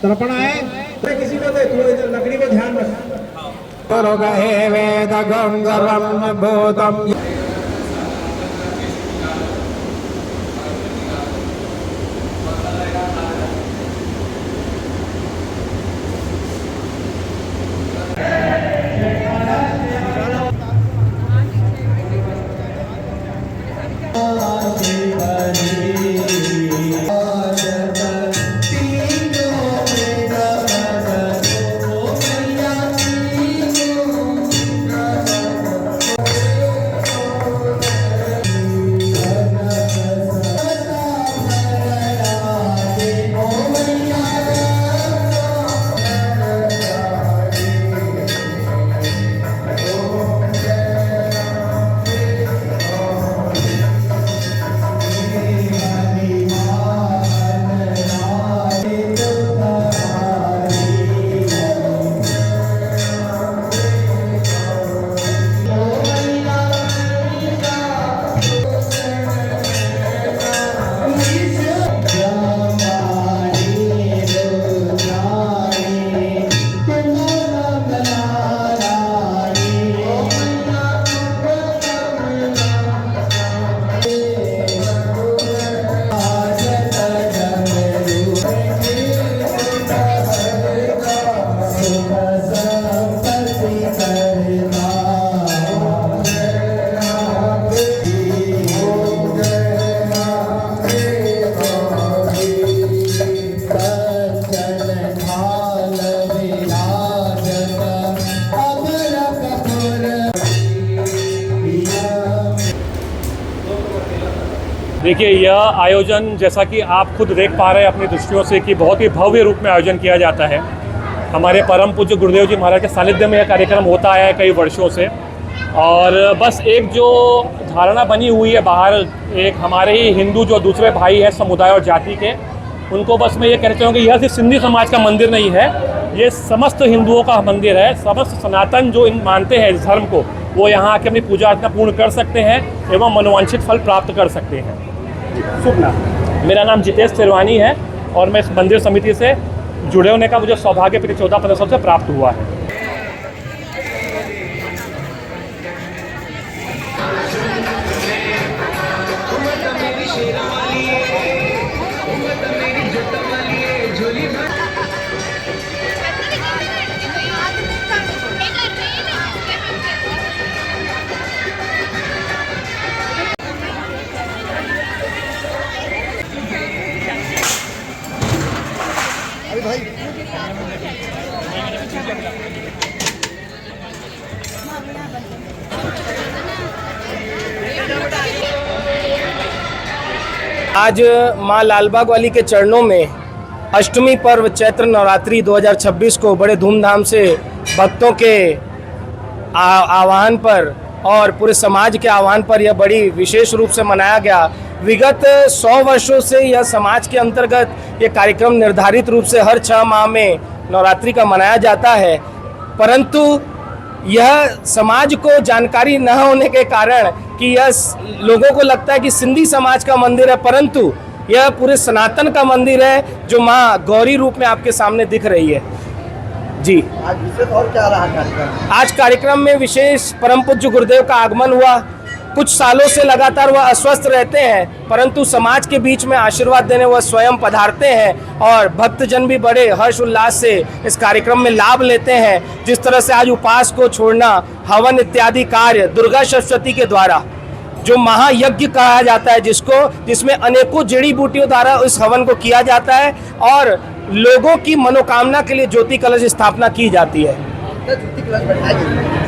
तर्पण है किसी को दे, तू इधर लकड़ी को ध्यान रख। करो गहे वेद गम सर्वम भूतम। देखिए, यह आयोजन जैसा कि आप खुद देख पा रहे हैं अपनी दृष्टियों से कि बहुत ही भव्य रूप में आयोजन किया जाता है। हमारे परम पूज्य गुरुदेव जी महाराज के सानिध्य में यह कार्यक्रम होता आया है कई वर्षों से। और बस एक जो धारणा बनी हुई है बाहर, एक हमारे ही हिंदू जो दूसरे भाई हैं समुदाय और जाति के, उनको बस मैं ये कहना चाहूँगा कि यह सिर्फ सिंधी समाज का मंदिर नहीं है, ये समस्त हिंदुओं का मंदिर है। समस्त सनातन जो इन मानते हैं इस धर्म को, वो यहाँ आके अपनी पूजा अर्चना पूर्ण कर सकते हैं एवं मनोवांछित फल प्राप्त कर सकते हैं। शुभ नाम, मेरा नाम जितेश तिरवानी है और मैं इस मंदिर समिति से जुड़े होने का मुझे सौभाग्य पिछले 14-15 साल से प्राप्त हुआ है। आज माँ लालबाग वाली के चरणों में अष्टमी पर्व चैत्र नवरात्रि 2026 को बड़े धूमधाम से भक्तों के आह्वान पर और पूरे समाज के आह्वान पर यह बड़ी विशेष रूप से मनाया गया। विगत 100 वर्षों से यह समाज के अंतर्गत ये कार्यक्रम निर्धारित रूप से हर 6 माह में नवरात्रि का मनाया जाता है, परंतु यह समाज को जानकारी न होने के कारण कि यह लोगों को लगता है कि सिंधी समाज का मंदिर है, परंतु यह पूरे सनातन का मंदिर है जो माँ गौरी रूप में आपके सामने दिख रही है। जी, आज विशेष और क्या रहा कार्यक्रम? आज कार्यक्रम में विशेष परम पूज्य गुरुदेव का आगमन हुआ। कुछ सालों से लगातार वह अस्वस्थ रहते हैं, परंतु समाज के बीच में आशीर्वाद देने वह स्वयं पधारते हैं और भक्तजन भी बड़े हर्ष उल्लास से इस कार्यक्रम में लाभ लेते हैं। जिस तरह से आज उपास को छोड़ना, हवन इत्यादि कार्य दुर्गा सप्तशती के द्वारा जो महायज्ञ कहा जाता है, जिसमें अनेकों जड़ी बूटियों द्वारा इस हवन को किया जाता है और लोगों की मनोकामना के लिए ज्योति कलश स्थापना की जाती है।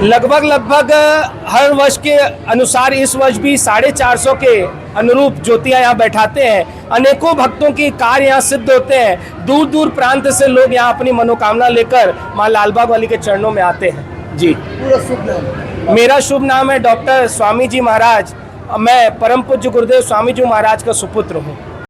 लगभग हर वर्ष के अनुसार इस वर्ष भी 450 के अनुरूप ज्योतियाँ यहाँ बैठाते हैं। अनेकों भक्तों के कार्य यहाँ सिद्ध होते हैं। दूर दूर प्रांत से लोग यहाँ अपनी मनोकामना लेकर माँ लालबाग वाली के चरणों में आते हैं। जी, पूरा शुभ नाम? मेरा शुभ नाम है डॉक्टर स्वामी जी महाराज। मैं परम पूज्य गुरुदेव स्वामी जी महाराज का सुपुत्र हूँ।